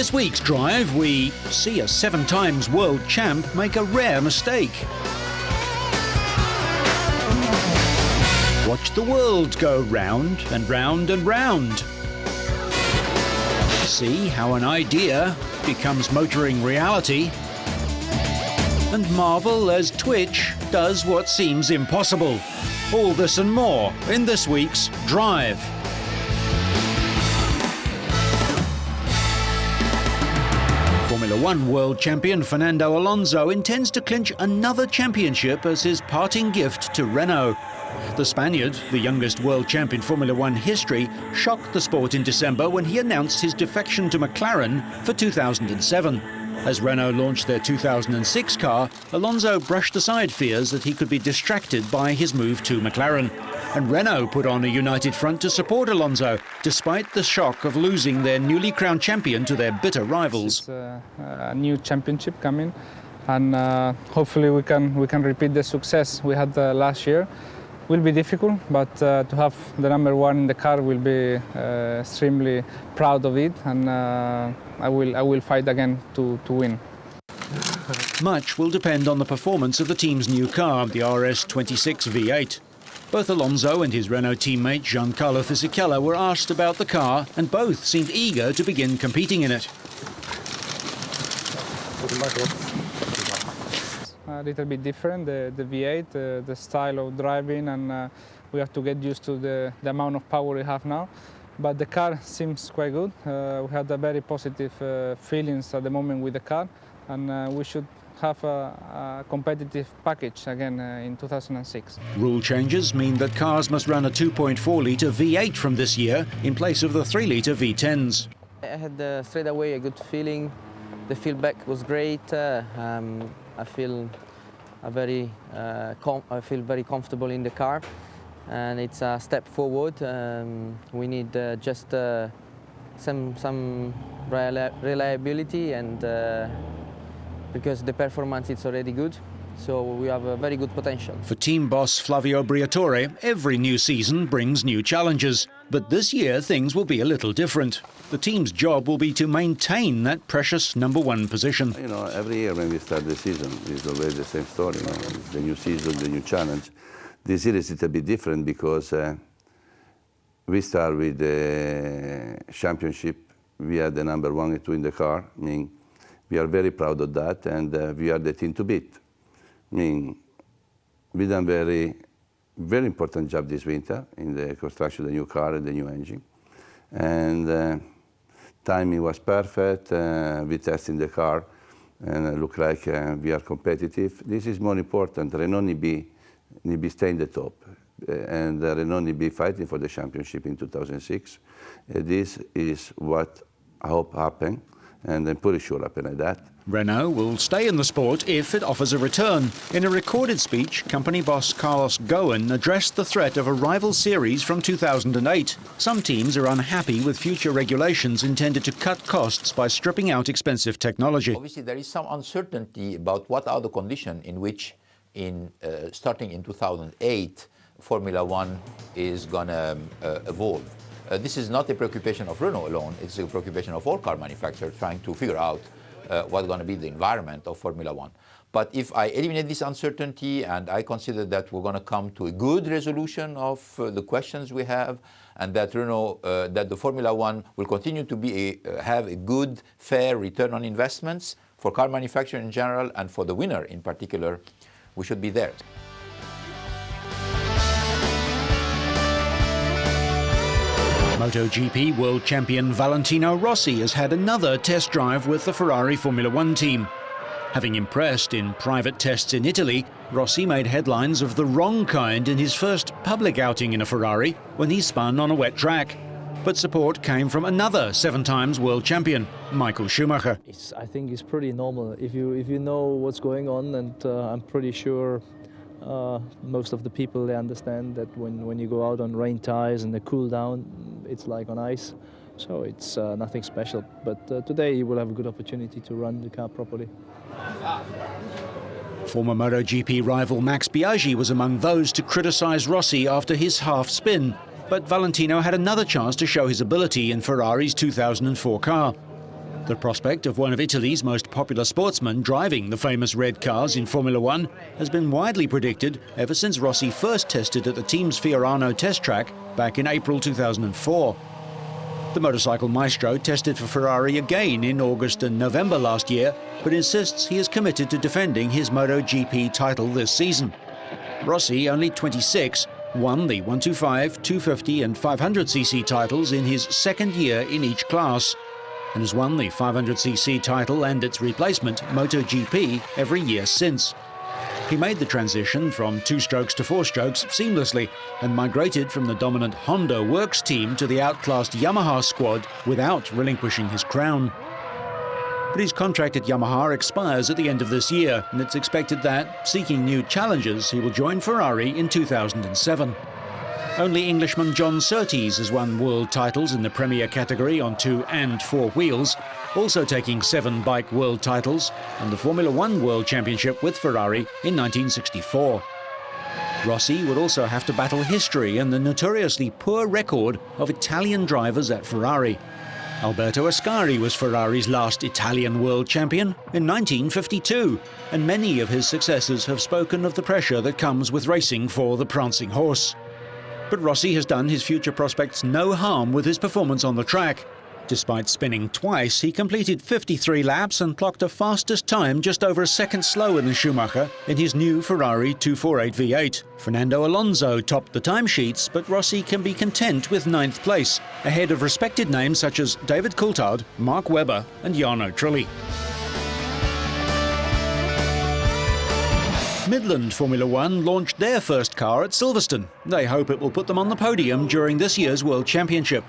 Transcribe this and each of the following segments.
this week's drive, we see a 7 times world champ make a rare mistake. Watch the world go round and round and round. See how an idea becomes motoring reality. And marvel as Twitch does what seems impossible. All this and more in this week's Drive. Formula One world champion Fernando Alonso intends to clinch another championship as his parting gift to Renault. The Spaniard, the youngest world champ in Formula One history, shocked the sport in December when he announced his defection to McLaren for 2007. As Renault launched their 2006 car, Alonso brushed aside fears that he could be distracted by his move to McLaren. And Renault put on a united front to support Alonso, despite the shock of losing their newly crowned champion to their bitter rivals. It's a new championship coming, and hopefully we can repeat the success we had last year. Will be difficult, but to have the number one in the car will be extremely proud of it, and I will fight again to win. Much will depend on the performance of the team's new car, the RS26 V8. Both Alonso and his Renault teammate Giancarlo Fisichella were asked about the car, and both seemed eager to begin competing in it. A little bit different, the V8, the style of driving, and we have to get used to the amount of power we have now. But the car seems quite good. We had a very positive feelings at the moment with the car, and we should have a competitive package again in 2006. Rule changes mean that cars must run a 2.4-litre V8 from this year in place of the 3-litre V10s. I had straight away a good feeling. The feedback was great. I feel very comfortable in the car, and it's a step forward. We need just some reliability, and because the performance is already good, so we have a very good potential. For team boss Flavio Briatore, every new season brings new challenges. But this year things will be a little different. The team's job will be to maintain that precious #1 position. You know, every year when we start the season, it's always the same story. You know? It's the new season, the new challenge. This year is a bit different because we start with the championship. We are the #1 and 2 in the car. I mean, we are very proud of that, and we are the team to beat. I mean, we done very important job this winter in the construction of the new car and the new engine. And timing was perfect. We tested the car, and it looked like we are competitive. This is more important. Renault need be staying the top, and Renault need be fighting for the championship in 2006. This is what I hope happen, and I'm pretty sure happen like that. Renault will stay in the sport if it offers a return. In a recorded speech, company boss Carlos Ghosn addressed the threat of a rival series from 2008. Some teams are unhappy with future regulations intended to cut costs by stripping out expensive technology. Obviously, there is some uncertainty about what are the conditions in which, starting in 2008, Formula One is going to evolve. This is not a preoccupation of Renault alone. It's a preoccupation of all car manufacturers trying to figure out what's going to be the environment of Formula One. But if I eliminate this uncertainty and I consider that we're going to come to a good resolution of the questions we have, and that Renault, that the Formula One will continue to be have a good, fair return on investments for car manufacturing in general and for the winner in particular, we should be there. MotoGP world champion Valentino Rossi has had another test drive with the Ferrari Formula One team. Having impressed in private tests in Italy, Rossi made headlines of the wrong kind in his first public outing in a Ferrari when he spun on a wet track. But support came from another 7 times world champion, Michael Schumacher. I think it's pretty normal if you know what's going on, and I'm pretty sure most of the people, they understand that when you go out on rain tires and they cool down, it's like on ice. So it's nothing special. But today you will have a good opportunity to run the car properly. Former MotoGP rival Max Biaggi was among those to criticise Rossi after his half spin. But Valentino had another chance to show his ability in Ferrari's 2004 car. The prospect of one of Italy's most popular sportsmen driving the famous red cars in Formula One has been widely predicted ever since Rossi first tested at the team's Fiorano test track back in April 2004. The motorcycle maestro tested for Ferrari again in August and November last year, but insists he is committed to defending his MotoGP title this season. Rossi, only 26, won the 125, 250 and 500cc titles in his second year in each class, and has won the 500cc title and its replacement, MotoGP, every year since. He made the transition from 2 strokes to 4 strokes seamlessly and migrated from the dominant Honda Works team to the outclassed Yamaha squad without relinquishing his crown. But his contract at Yamaha expires at the end of this year, and it's expected that, seeking new challenges, he will join Ferrari in 2007. Only Englishman John Surtees has won world titles in the Premier category on 2 and 4 wheels, also taking 7 bike world titles and the Formula One World Championship with Ferrari in 1964. Rossi would also have to battle history and the notoriously poor record of Italian drivers at Ferrari. Alberto Ascari was Ferrari's last Italian world champion in 1952, and many of his successors have spoken of the pressure that comes with racing for the prancing horse. But Rossi has done his future prospects no harm with his performance on the track. Despite spinning twice, he completed 53 laps and clocked a fastest time just over a second slower than Schumacher in his new Ferrari 248 V8. Fernando Alonso topped the timesheets, but Rossi can be content with 9th place, ahead of respected names such as David Coulthard, Mark Webber and Jarno Trulli. Midland Formula One launched their first car at Silverstone. They hope it will put them on the podium during this year's World Championship.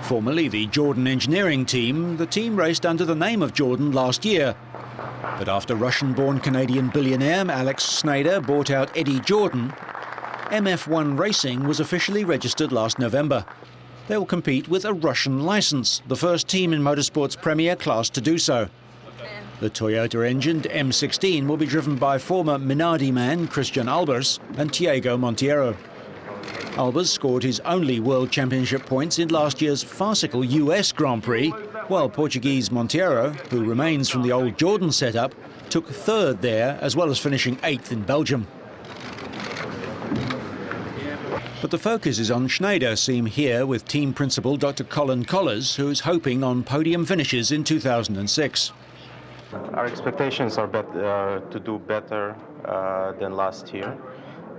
Formerly the Jordan engineering team, the team raced under the name of Jordan last year. But after Russian-born Canadian billionaire Alex Snyder bought out Eddie Jordan, MF1 Racing was officially registered last November. They will compete with a Russian license, the first team in motorsport's Premier class to do so. The Toyota-engined M16 will be driven by former Minardi man Christian Albers and Thiago Monteiro. Albers scored his only World Championship points in last year's farcical US Grand Prix, while Portuguese Monteiro, who remains from the old Jordan setup, took 3rd there as well as finishing 8th in Belgium. But the focus is on Schneider, seen here with team principal Dr. Colin Collars, who is hoping on podium finishes in 2006. Our expectations are to do better than last year,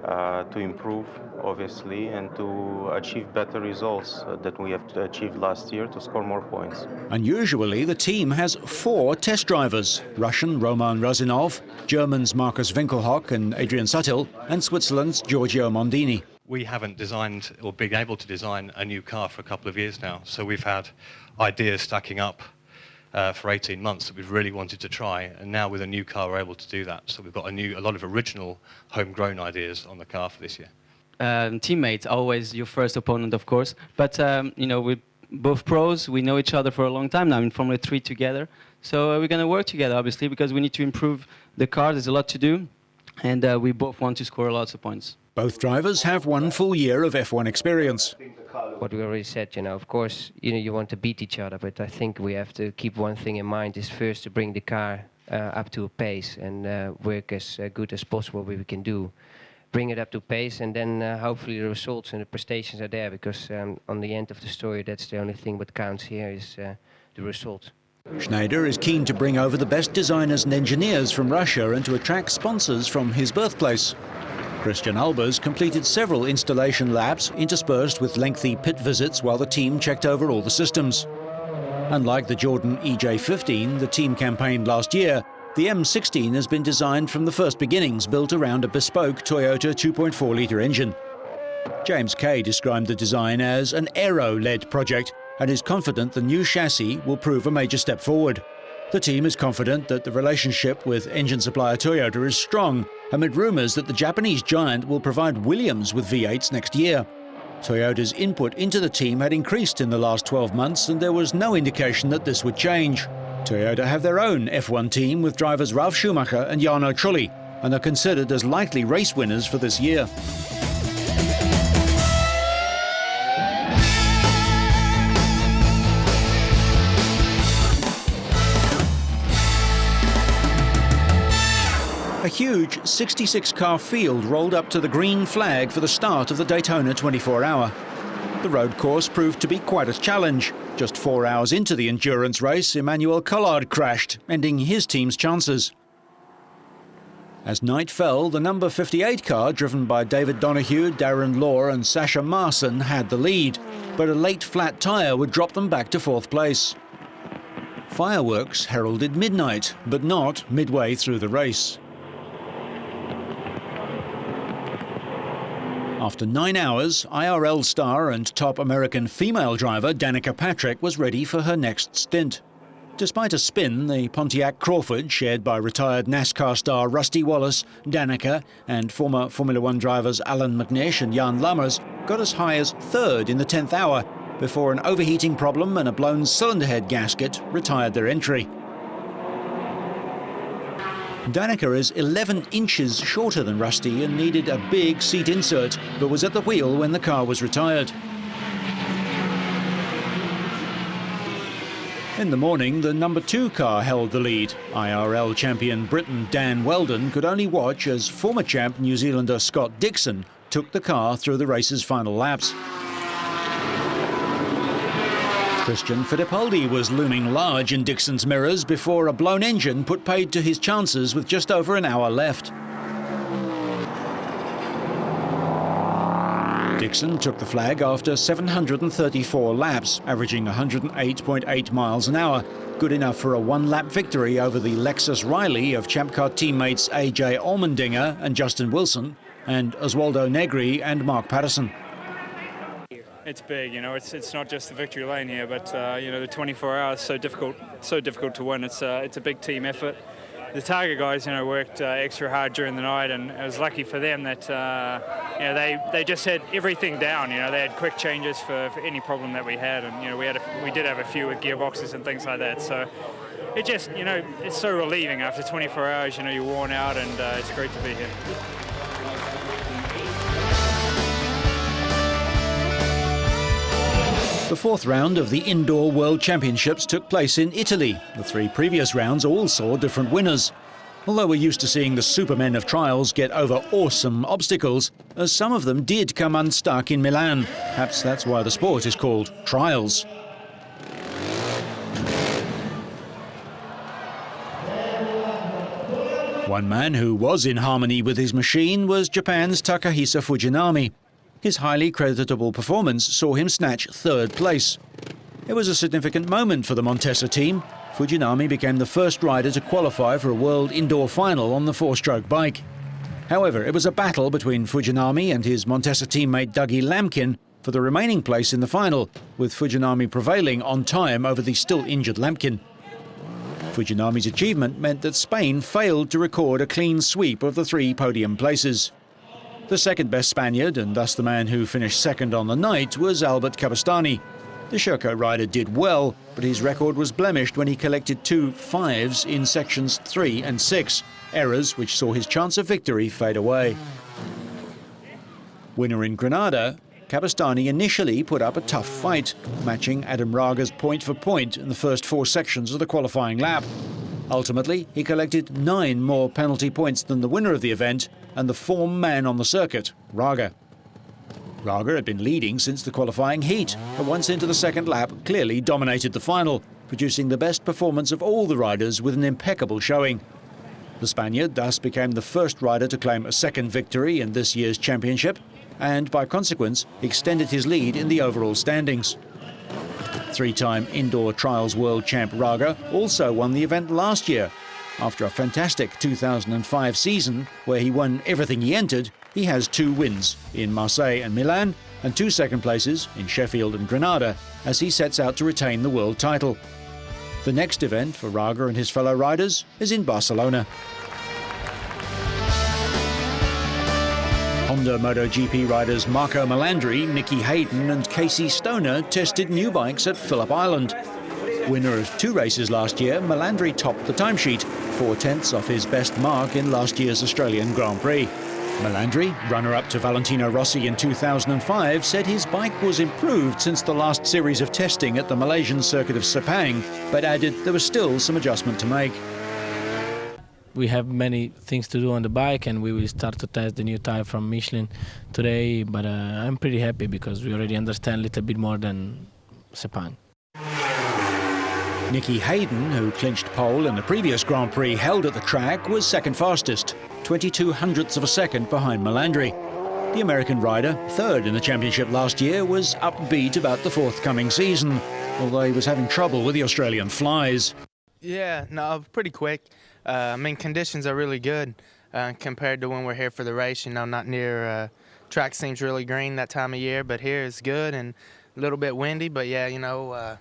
to improve, obviously, and to achieve better results that we have achieved last year, to score more points. Unusually, the team has 4 test drivers: Russian Roman Rosinov, Germans Markus Winkelhock and Adrian Sutil, and Switzerland's Giorgio Mondini. We haven't designed or been able to design a new car for a couple of years now, so we've had ideas stacking up for 18 months that we've really wanted to try, and now with a new car we're able to do that. So we've got a lot of original homegrown ideas on the car for this year. Teammates, always your first opponent, of course, but we're both pros, we know each other for a long time now in Formula 3 together, so we're going to work together, obviously, because we need to improve the car. There's a lot to do, and we both want to score lots of points. Both drivers have 1 full year of F1 experience. What we already said, of course, you want to beat each other, but I think we have to keep one thing in mind, is first to bring the car up to a pace and work as good as possible what we can do. Bring it up to pace, and then hopefully the results and the prestations are there, because on the end of the story, that's the only thing what counts here is the result. Schneider is keen to bring over the best designers and engineers from Russia and to attract sponsors from his birthplace. Christian Albers completed several installation laps interspersed with lengthy pit visits while the team checked over all the systems. Unlike the Jordan EJ15, the team campaigned last year, the M16 has been designed from the first beginnings, built around a bespoke Toyota 2.4-litre engine. James Kay described the design as an aero-led project and is confident the new chassis will prove a major step forward. The team is confident that the relationship with engine supplier Toyota is strong, amid rumours that the Japanese giant will provide Williams with V8s next year. Toyota's input into the team had increased in the last 12 months, and there was no indication that this would change. Toyota have their own F1 team with drivers Ralf Schumacher and Jarno Trulli, and are considered as likely race winners for this year. A huge 66-car field rolled up to the green flag for the start of the Daytona 24-hour. The road course proved to be quite a challenge. Just 4 hours into the endurance race, Emmanuel Collard crashed, ending his team's chances. As night fell, the number 58 car, driven by David Donoghue, Darren Law and Sasha Marson, had the lead, but a late flat tyre would drop them back to 4th place. Fireworks heralded midnight, but not midway through the race. After 9 hours, IRL star and top American female driver Danica Patrick was ready for her next stint. Despite a spin, the Pontiac Crawford, shared by retired NASCAR star Rusty Wallace, Danica and former Formula One drivers Alan McNish and Jan Lammers, got as high as 3rd in the 10th hour before an overheating problem and a blown cylinder head gasket retired their entry. Danica is 11 inches shorter than Rusty and needed a big seat insert, but was at the wheel when the car was retired. In the morning, the number 2 car held the lead. IRL champion Briton Dan Weldon could only watch as former champ New Zealander Scott Dixon took the car through the race's final laps. Christian Fittipaldi was looming large in Dixon's mirrors before a blown engine put paid to his chances with just over an hour left. Dixon took the flag after 734 laps, averaging 108.8 miles an hour, good enough for a one-lap victory over the Lexus Riley of Champ Car teammates AJ Allmendinger and Justin Wilson, and Oswaldo Negri and Mark Patterson. It's big, you know. It's not just the victory lane here, but you know, the 24 hours so difficult to win. It's a big team effort. The Targa guys, you know, worked extra hard during the night, and it was lucky for them that you know, they just had everything down. You know, they had quick changes for any problem that we had, and you know, we did have a few with gearboxes and things like that. So it just, you know, it's so relieving after 24 hours. You know, you're worn out, and it's great to be here. The 4th round of the Indoor World Championships took place in Italy. The 3 previous rounds all saw different winners. Although we're used to seeing the supermen of trials get over awesome obstacles, some of them did come unstuck in Milan. Perhaps that's why the sport is called Trials. One man who was in harmony with his machine was Japan's Takahisa Fujinami. His highly creditable performance saw him snatch 3rd place. It was a significant moment for the Montesa team. Fujinami became the first rider to qualify for a world indoor final on the 4-stroke bike. However, it was a battle between Fujinami and his Montesa teammate Dougie Lampkin for the remaining place in the final, with Fujinami prevailing on time over the still injured Lampkin. Fujinami's achievement meant that Spain failed to record a clean sweep of the 3 podium places. The second best Spaniard, and thus the man who finished 2nd on the night, was Albert Cabastani. The Sherco rider did well, but his record was blemished when he collected 2 5s in sections 3 and 6, errors which saw his chance of victory fade away. Winner in Granada, Cabastani initially put up a tough fight, matching Adam Raga's point for point in the first 4 sections of the qualifying lap. Ultimately, he collected 9 more penalty points than the winner of the event and the form man on the circuit, Raga. Raga had been leading since the qualifying heat, but once into the 2nd lap clearly dominated the final, producing the best performance of all the riders with an impeccable showing. The Spaniard thus became the first rider to claim a 2nd victory in this year's championship, and by consequence extended his lead in the overall standings. 3-time indoor trials world champ Raga also won the event last year. After a fantastic 2005 season where he won everything he entered, he has 2 wins in Marseille and Milan and 2 second places in Sheffield and Granada as he sets out to retain the world title. The next event for Raga and his fellow riders is in Barcelona. Honda MotoGP riders Marco Melandri, Nicky Hayden and Casey Stoner tested new bikes at Phillip Island. Winner of 2 races last year, Melandri topped the timesheet, 4/10 off his best mark in last year's Australian Grand Prix. Melandri, runner-up to Valentino Rossi in 2005, said his bike was improved since the last series of testing at the Malaysian circuit of Sepang, but added there was still some adjustment to make. we have many things to do on the bike, and we will start to test the new tire from Michelin today. But I'm pretty happy because we already understand a little bit more than Sepang. Nicky Hayden, who clinched pole in the previous Grand Prix held at the track, was second fastest, 22 hundredths of a second behind Melandri. The American rider, third in the championship last year, was upbeat about the forthcoming season, although he was having trouble with the Australian flies. Yeah, no, pretty quick. I mean, conditions are really good compared to when we're here for the race. You know, not near track seems really green that time of year, but here it's good and a little bit windy. But yeah, you know,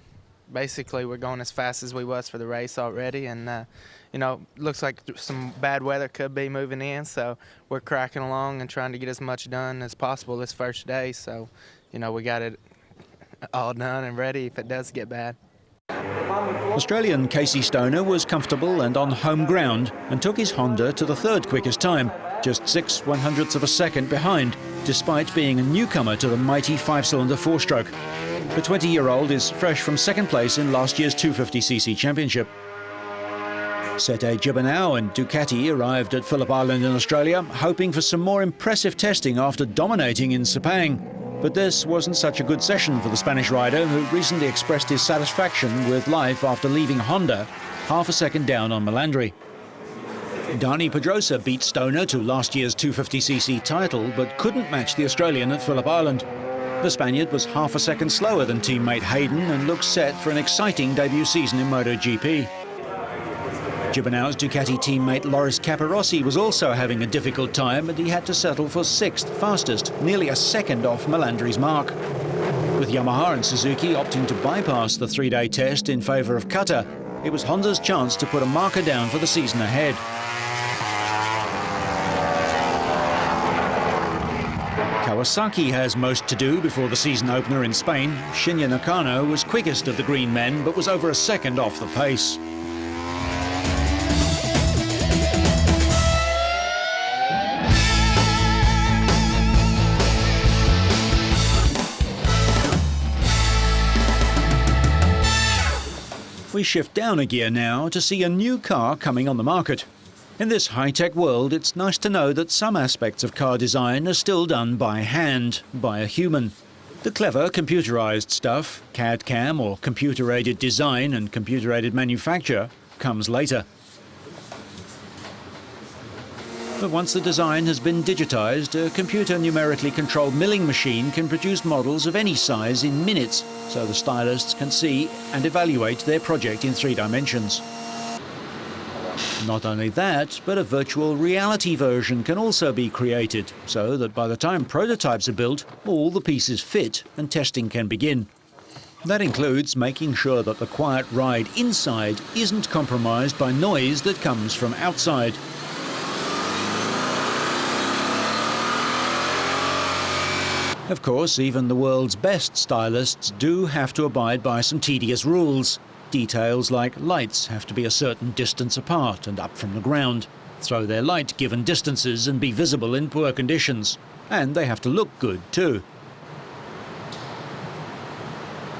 basically we're going as fast as we was for the race already, and you know, looks like some bad weather could be moving in, so we're cracking along and trying to get as much done as possible this first day. So, you know, we got it all done and ready if it does get bad. Australian Casey Stoner was comfortable and on home ground and took his Honda to the third quickest time, just 6 100ths of a second behind, despite being a newcomer to the mighty 5-cylinder four-stroke. The 20-year-old is fresh from second place in last year's 250cc championship. Sete Gibernau and Ducati arrived at Phillip Island in Australia, hoping for some more impressive testing after dominating in Sepang. But this wasn't such a good session for the Spanish rider, who recently expressed his satisfaction with life after leaving Honda, half a second down on Melandri. Dani Pedrosa beat Stoner to last year's 250cc title, but couldn't match the Australian at Phillip Island. The Spaniard was half a second slower than teammate Hayden and looks set for an exciting debut season in MotoGP. Gibernau's Ducati teammate Loris Capirossi was also having a difficult time, and he had to settle for 6th fastest, nearly a second off Melandri's mark. With Yamaha and Suzuki opting to bypass the 3-day test in favour of Qatar, it was Honda's chance to put a marker down for the season ahead. Kawasaki has most to do before the season opener in Spain. Shinya Nakano was quickest of the green men, but was over a second off the pace. We shift down a gear now to see a new car coming on the market. In this high-tech world, it's nice to know that some aspects of car design are still done by hand, by a human. The clever computerized stuff, CAD/CAM or computer-aided design and computer-aided manufacture, comes later. But once the design has been digitized, a computer numerically controlled milling machine can produce models of any size in minutes, so the stylists can see and evaluate their project in 3 dimensions. Not only that, but a virtual reality version can also be created, so that by the time prototypes are built, all the pieces fit and testing can begin. That includes making sure that the quiet ride inside isn't compromised by noise that comes from outside. Of course, even the world's best stylists do have to abide by some tedious rules. Details like lights have to be a certain distance apart and up from the ground, throw their light given distances and be visible in poor conditions. And they have to look good too.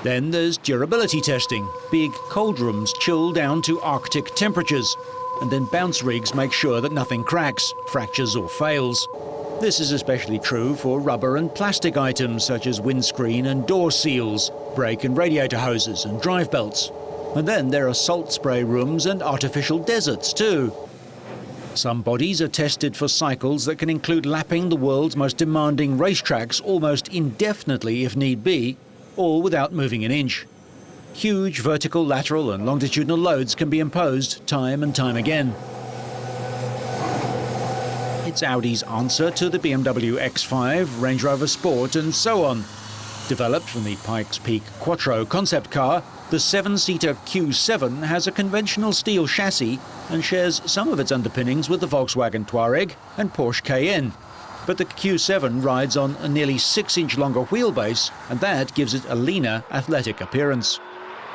Then there's durability testing. Big cold rooms chill down to Arctic temperatures, and then bounce rigs make sure that nothing cracks, fractures or fails. This is especially true for rubber and plastic items such as windscreen and door seals, brake and radiator hoses and drive belts. And then there are salt spray rooms and artificial deserts too. Some bodies are tested for cycles that can include lapping the world's most demanding racetracks almost indefinitely if need be, all without moving an inch. Huge vertical, lateral and longitudinal loads can be imposed time and time again. It's Audi's answer to the BMW X5, Range Rover Sport and so on. Developed from the Pikes Peak Quattro concept car, the 7-seater Q7 has a conventional steel chassis and shares some of its underpinnings with the Volkswagen Touareg and Porsche Cayenne. But the Q7 rides on a nearly 6-inch longer wheelbase, and that gives it a leaner, athletic appearance.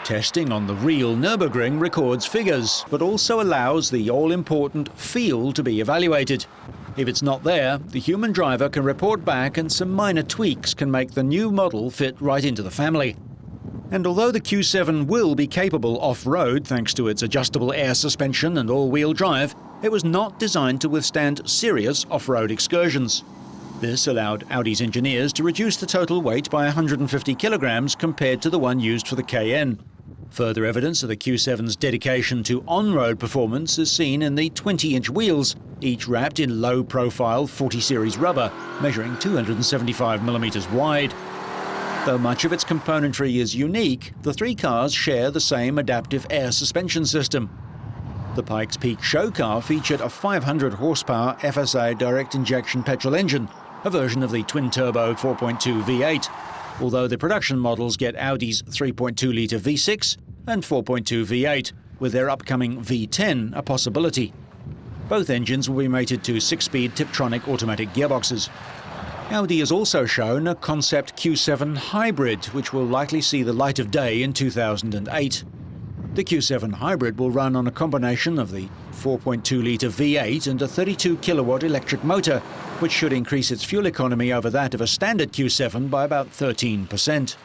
Testing on the real Nürburgring records figures, but also allows the all-important feel to be evaluated. If it's not there, the human driver can report back and some minor tweaks can make the new model fit right into the family. And although the Q7 will be capable off-road thanks to its adjustable air suspension and all-wheel drive, it was not designed to withstand serious off-road excursions. This allowed Audi's engineers to reduce the total weight by 150 kilograms compared to the one used for the Cayenne. Further evidence of the Q7's dedication to on-road performance is seen in the 20-inch wheels, each wrapped in low-profile 40 series rubber, measuring 275 millimeters wide. Though much of its componentry is unique, the three cars share the same adaptive air suspension system. The Pikes Peak show car featured a 500 horsepower FSA direct injection petrol engine, a version of the twin-turbo 4.2 V8, although the production models get Audi's 3.2-litre V6 and 4.2 V8, with their upcoming V10 a possibility. Both engines will be mated to 6-speed Tiptronic automatic gearboxes. Audi has also shown a concept Q7 hybrid, which will likely see the light of day in 2008. The Q7 hybrid will run on a combination of the 4.2-litre V8 and a 32-kilowatt electric motor, which should increase its fuel economy over that of a standard Q7 by about 13%.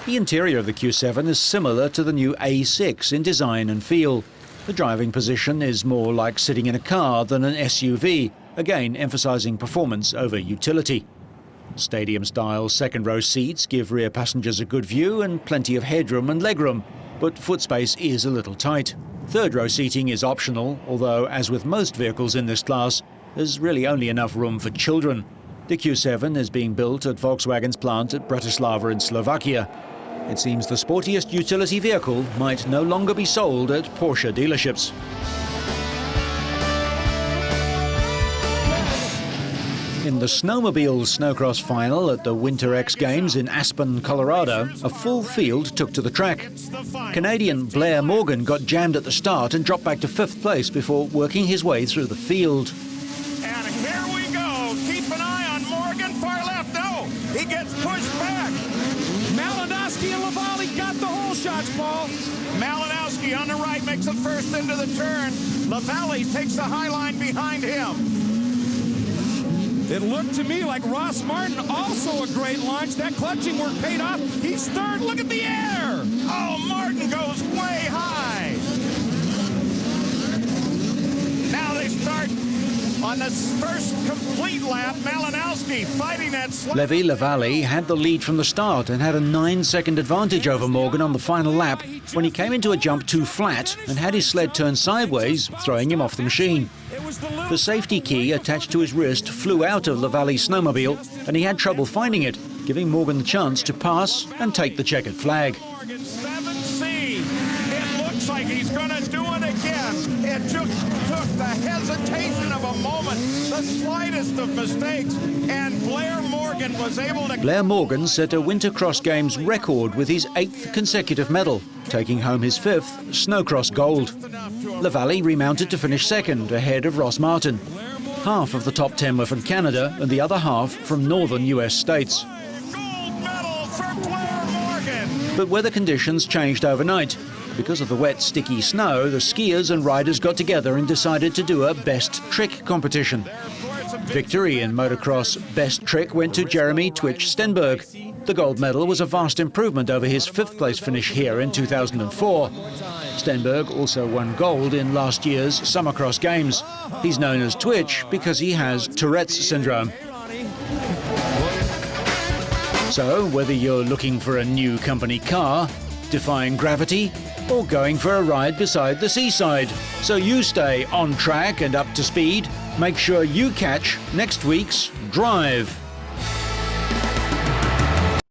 The interior of the Q7 is similar to the new A6 in design and feel. The driving position is more like sitting in a car than an SUV, again emphasising performance over utility. Stadium-style second-row seats give rear passengers a good view and plenty of headroom and legroom, but foot space is a little tight. Third-row seating is optional, although, as with most vehicles in this class, there's really only enough room for children. The Q7 is being built at Volkswagen's plant at Bratislava in Slovakia. It seems the sportiest utility vehicle might no longer be sold at Porsche dealerships. In the snowmobile snowcross final at the Winter X Games in Aspen, Colorado, a full field took to the track. Canadian Blair Morgan got jammed at the start and dropped back to 5th place before working his way through the field. And here we go. Keep an eye on Morgan. Far left. No, he gets pushed back. Malinowski and Lavallee got the whole shots, Paul. Malinowski on the right makes it first into the turn. Lavallee takes the high line behind him. It looked to me like Ross Martin, also a great launch. That clutching work paid off. He's third. Look at the air. Oh, Martin goes way high. Now they start on this first complete lap. Malinowski fighting that slip. Levi Lavallee had the lead from the start and had a 9-second advantage over Morgan on the final lap when he came into a jump too flat and had his sled turn sideways, throwing him off the machine. The safety key attached to his wrist flew out of Lavallee's snowmobile and he had trouble finding it, giving Morgan the chance to pass and take the checkered flag. Morgan 7C. It looks like he's going to do it again. It took the hesitation of a moment, the slightest of mistakes, and Blair Morgan was able to... Blair Morgan set a Winter Cross Games record with his 8th consecutive medal, taking home his 5th snowcross gold. Lavallee remounted to finish 2nd, ahead of Ross Martin. Half of the top 10 were from Canada and the other half from northern US states. Gold medal for Blair Morgan. But weather conditions changed overnight. Because of the wet, sticky snow, the skiers and riders got together and decided to do a best trick competition. Victory in motocross best trick went to Jeremy Twitch Stenberg. The gold medal was a vast improvement over his 5th place finish here in 2004. Stenberg also won gold in last year's Summercross Games. He's known as Twitch because he has Tourette's syndrome. So, whether you're looking for a new company car, defying gravity, or going for a ride beside the seaside, so you stay on track and up to speed, make sure you catch next week's Drive.